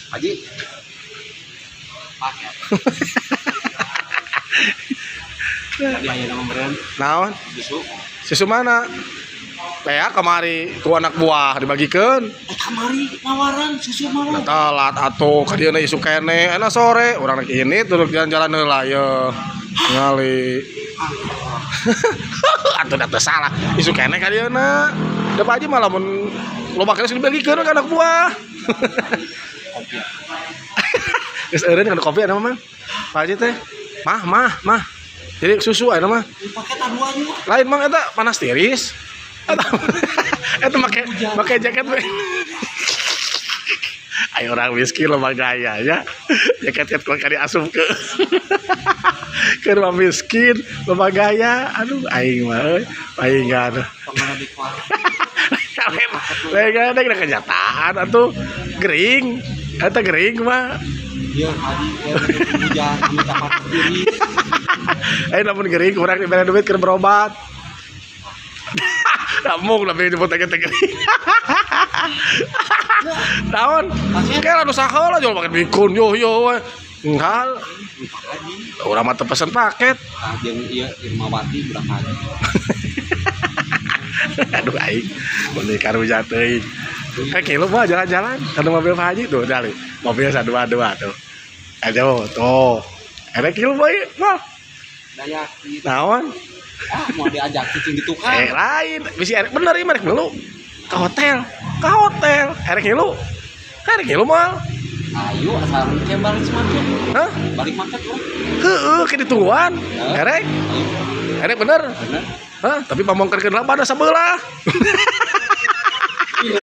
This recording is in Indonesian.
Haji paket tadi hanya nama meren Naon? susu Susu mana? Lea kemari ku anak buah dibagikan. kamari nawaran susu mau Telat atuh ka dieu isu kene. Enak sore urang rek ini duduk jalan-jalan heula ye. Ngali. Atuh teu salah. Isu kene ka dieu na. Da Pak Haji malah mun loba kene dibagikeun ka anak buah. Geus eureun kan kopi ada mah. Pak Haji teh. Mah. Jadi susu aya mah. paket aduannya Lain mang eta panas tiris. Eta make jaket we. Ayo orang miskin loba gaya ya. Jaket kok kali asup ke. Ke rumah miskin loba gaya. Aduh aing mah euy. Paingan. pernah di kual Lain ada kenyataan atuh gering. Eta gering mah. dia Haji hujan kami dapat diri Namun gering kurang diberi duit keur berobat. Namung lebih disebut teh gering. Naon? Kayak anu saheula jual paket bikun yo we. Enggak. Urang mah teu pesen paket. jeung ieu Irmawati budak Haji Aduh aing mun karunya teuing. Kilu mah jalan-jalan kana mobil Pak Haji tuh dari mobil 122 tuh. Aduh tuh. Ada kilu bae mah. daya gitu Naon? mau diajak cicing gitu kan Lain, bisi erek bener ieu merek melu. Ka hotel. Erek kilu. Erek kilu mah. ayo asal kayak balik market Hah? balik market lah Heueuh ke ditungguan. Erek. ayo Erek bener. bener Hah? Tapi pamongkerkeun lah pada sabelah.